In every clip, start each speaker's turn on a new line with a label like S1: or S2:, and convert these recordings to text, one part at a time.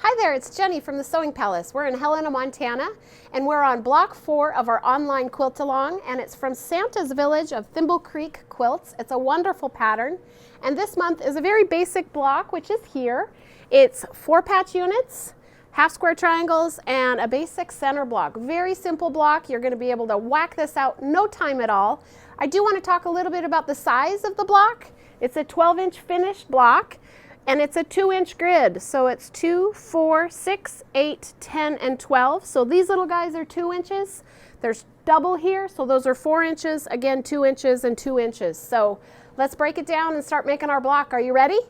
S1: Hi there, it's Jenny from the Sewing Palace. We're in Helena, Montana, and we're on block 4 of our online quilt along, and it's from Santa's Village of Thimblecreek Quilts. It's a wonderful pattern, and this month is a very basic block, which is here. It's 4 patch units, half square triangles, and a basic center block. Very simple block. You're going to be able to whack this out no time at all. I do want to talk a little bit about the size of the block. It's a 12-inch finished block. And it's a 2-inch grid, so it's 2, 4, 6, 8, 10, and 12. So these little guys are 2 inches. There's double here, so those are 4 inches. Again, 2 inches and 2 inches. So let's break it down and start making our block. Are you ready?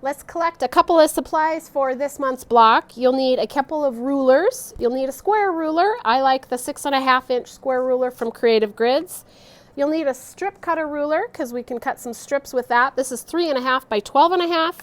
S1: Let's collect a couple of supplies for this month's block. You'll need a couple of rulers. You'll need a square ruler. I like the 6.5-inch square ruler from Creative Grids. You'll need a strip cutter ruler because we can cut some strips with that. This is 3.5 by 12.5.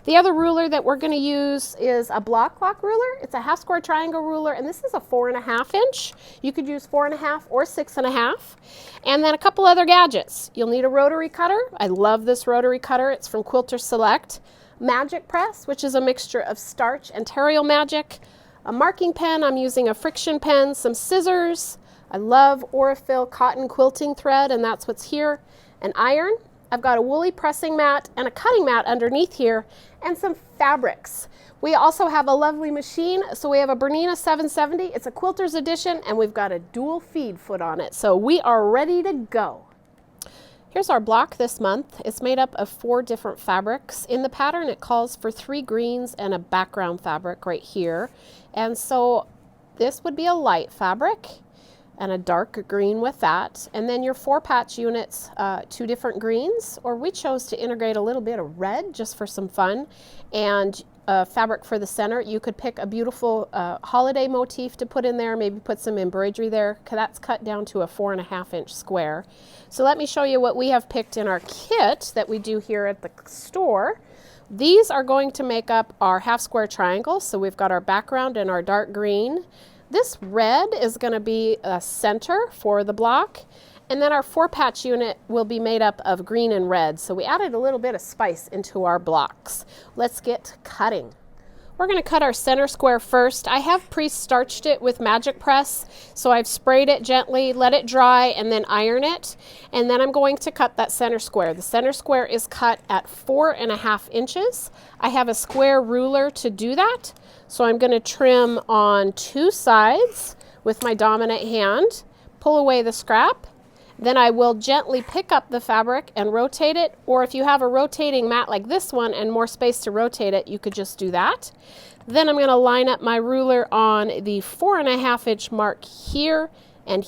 S1: The other ruler that we're going to use is a Bloc Loc Ruler. It's a half square triangle ruler, and this is a 4.5-inch. You could use 4.5 or 6.5. And then a couple other gadgets. You'll need a rotary cutter. I love this rotary cutter. It's from Quilter Select. Magic press, which is a mixture of starch and Terrial Magic. A marking pen. I'm using a friction pen. Some scissors. I love Aurifil cotton quilting thread, and that's what's here. An iron. I've got a woolly pressing mat and a cutting mat underneath here, and some fabrics. We also have a lovely machine. So we have a Bernina 770. It's a quilter's edition, and we've got a dual feed foot on it. So we are ready to go. Here's our block this month. It's made up of 4 different fabrics. In the pattern, it calls for 3 greens and a background fabric right here. And so this would be a light fabric and a dark green with that. And then your 4 patch units, 2 different greens, or we chose to integrate a little bit of red just for some fun, and fabric for the center. You could pick a beautiful holiday motif to put in there, maybe put some embroidery there. That's cut down to a 4.5-inch square. So let me show you what we have picked in our kit that we do here at the store. These are going to make up our half square triangle. So we've got our background and our dark green. This red is going to be a center for the block, and then our 4 patch unit will be made up of green and red. So we added a little bit of spice into our blocks. Let's get cutting. We're going to cut our center square first. I have pre-starched it with Magic Press, so I've sprayed it gently, let it dry, and then iron it. And then I'm going to cut that center square. The center square is cut at 4.5 inches. I have a square ruler to do that, so I'm going to trim on 2 sides with my dominant hand, pull away the scrap. Then I will gently pick up the fabric and rotate it, or if you have a rotating mat like this one and more space to rotate it, you could just do that. Then I'm going to line up my ruler on the 4.5-inch mark here and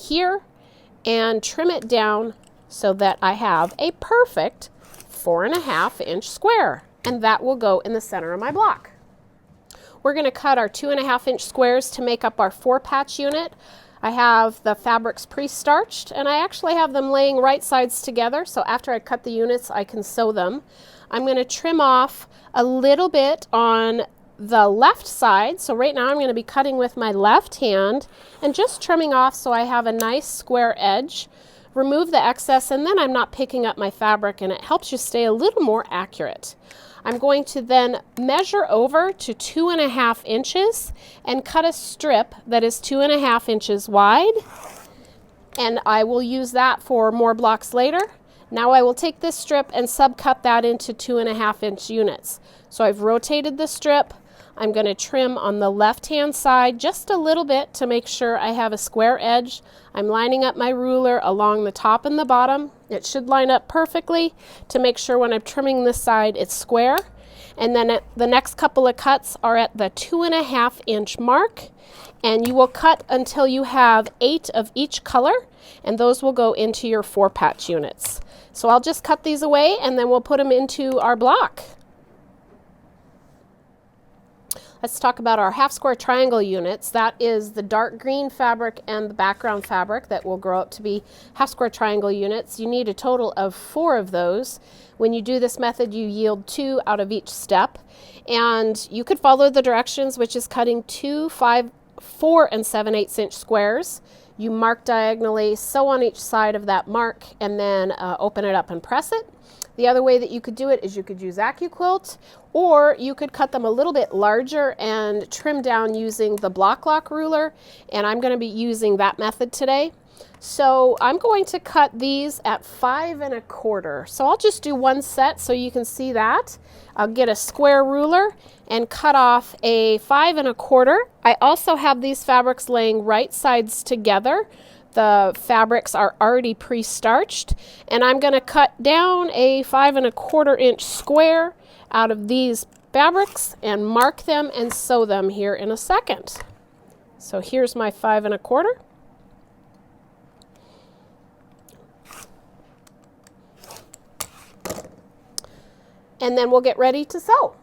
S1: trim it down so that I have a perfect 4.5-inch square, and that will go in the center of my block. We're going to cut our 2.5-inch squares to make up our 4 patch unit. I have the fabrics pre-starched, and I actually have them laying right sides together, so after I cut the units I can sew them. I'm going to trim off a little bit on the left side, so right now I'm going to be cutting with my left hand and just trimming off so I have a nice square edge. Remove the excess, and then I'm not picking up my fabric, and it helps you stay a little more accurate. I'm going to then measure over to 2.5 inches and cut a strip that is 2.5 inches wide, and I will use that for more blocks later. Now I will take this strip and subcut that into 2.5-inch units. So I've rotated the strip. I'm going to trim on the left-hand side just a little bit to make sure I have a square edge. I'm lining up my ruler along the top and the bottom. It should line up perfectly to make sure when I'm trimming this side it's square. And then the next couple of cuts are at the 2.5-inch mark. And you will cut until you have 8 of each color, and those will go into your 4 patch units. So I'll just cut these away, and then we'll put them into our block. Let's talk about our half square triangle units. That is the dark green fabric and the background fabric that will grow up to be half square triangle units. You need a total of 4 of those. When you do this method, you yield 2 out of each step. And you could follow the directions, which is cutting 2, 5, 4 and 7/8 squares. You mark diagonally, sew on each side of that mark, and then open it up and press it. The other way that you could do it is you could use AccuQuilt, or you could cut them a little bit larger and trim down using the Bloc Loc Ruler, and I'm going to be using that method today. So I'm going to cut these at 5 1/4. So I'll just do one set so you can see that. I'll get a square ruler and cut off a 5 1/4. I also have these fabrics laying right sides together. The fabrics are already pre-starched, and I'm going to cut down a 5 1/4 inch square out of these fabrics and mark them and sew them here in a second. So here's my 5 1/4. And then we'll get ready to sew.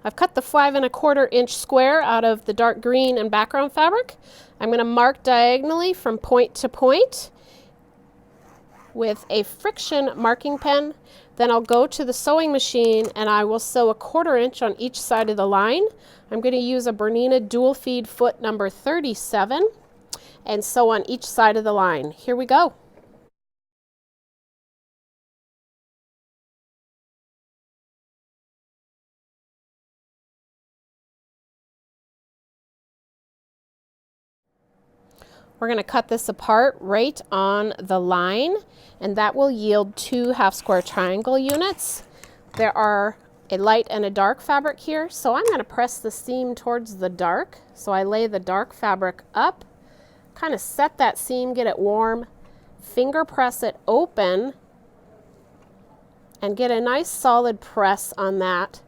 S1: I've cut the 5 1/4 inch square out of the dark green and background fabric. I'm going to mark diagonally from point to point with a friction marking pen. Then I'll go to the sewing machine and I will sew a 1/4 inch on each side of the line. I'm going to use a Bernina dual feed foot number 37 and sew on each side of the line. Here we go. We're going to cut this apart right on the line, and that will yield 2 half square triangle units. There are a light and a dark fabric here, so I'm going to press the seam towards the dark. So I lay the dark fabric up, kind of set that seam, get it warm, finger press it open, and get a nice solid press on that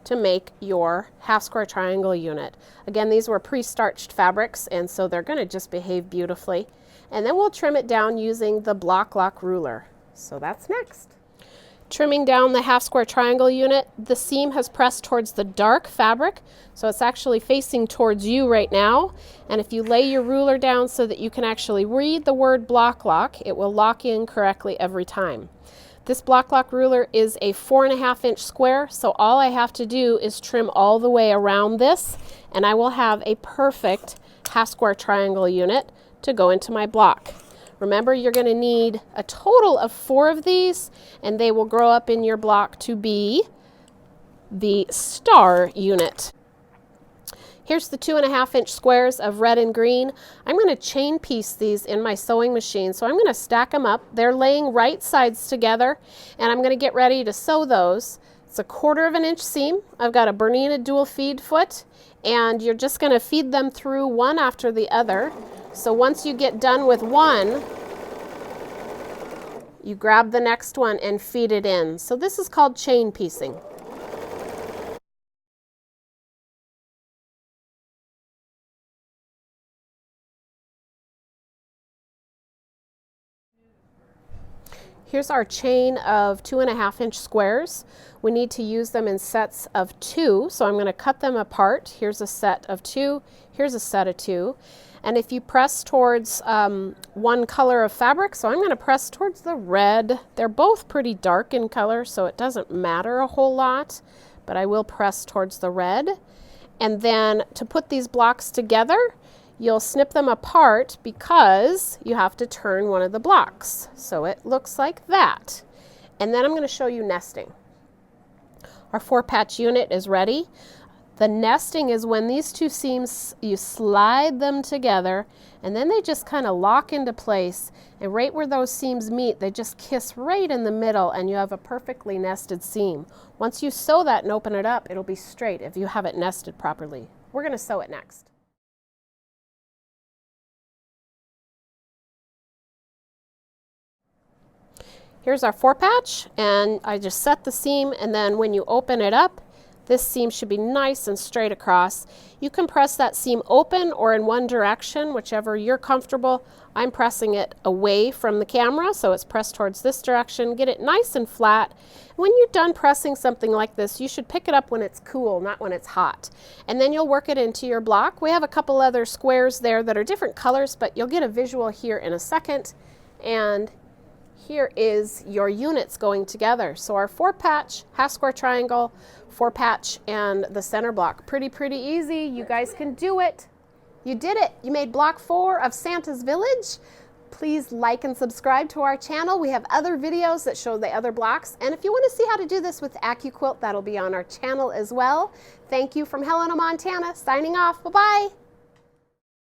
S1: to make your half square triangle unit. Again, these were pre-starched fabrics, and so they're going to just behave beautifully. And then we'll trim it down using the Bloc Loc Ruler. So that's next. Trimming down the half square triangle unit, the seam has pressed towards the dark fabric, so it's actually facing towards you right now. And if you lay your ruler down so that you can actually read the word Bloc Loc, it will lock in correctly every time. This Bloc Loc Ruler is a 4 1/2 inch square, so all I have to do is trim all the way around this, and I will have a perfect half square triangle unit to go into my block. Remember, you're going to need a total of 4 of these, and they will grow up in your block to be the star unit. Here's the 2 1/2 inch squares of red and green. I'm going to chain piece these in my sewing machine. So I'm going to stack them up. They're laying right sides together, and I'm going to get ready to sew those. It's a 1/4 inch seam. I've got a Bernina dual feed foot, and you're just going to feed them through one after the other. So once you get done with one, you grab the next one and feed it in. So this is called chain piecing. Here's our chain of 2 1/2 inch squares. We need to use them in sets of 2, so I'm going to cut them apart. Here's a set of 2, here's a set of 2. And if you press towards one color of fabric, so I'm going to press towards the red. They're both pretty dark in color, so it doesn't matter a whole lot, but I will press towards the red. And then to put these blocks together, you'll snip them apart because you have to turn one of the blocks. So it looks like that. And then I'm going to show you nesting. Our 4-patch unit is ready. The nesting is when these two seams, you slide them together, and then they just kind of lock into place. And right where those seams meet, they just kiss right in the middle, and you have a perfectly nested seam. Once you sew that and open it up, it'll be straight if you have it nested properly. We're going to sew it next. Here's our 4-patch, and I just set the seam, and then when you open it up, this seam should be nice and straight across. You can press that seam open or in one direction, whichever you're comfortable. I'm pressing it away from the camera, so it's pressed towards this direction. Get it nice and flat. When you're done pressing something like this, you should pick it up when it's cool, not when it's hot. And then you'll work it into your block. We have a couple other squares there that are different colors, but you'll get a visual here in a second. And here is your units going together. So our 4-patch, half square triangle, 4-patch, and the center block. Pretty easy. You guys can do it. You did it. You made block 4 of Santa's Village. Please like and subscribe to our channel. We have other videos that show the other blocks. And if you want to see how to do this with AccuQuilt, that'll be on our channel as well. Thank you from Helena, Montana. Signing off. Bye-bye.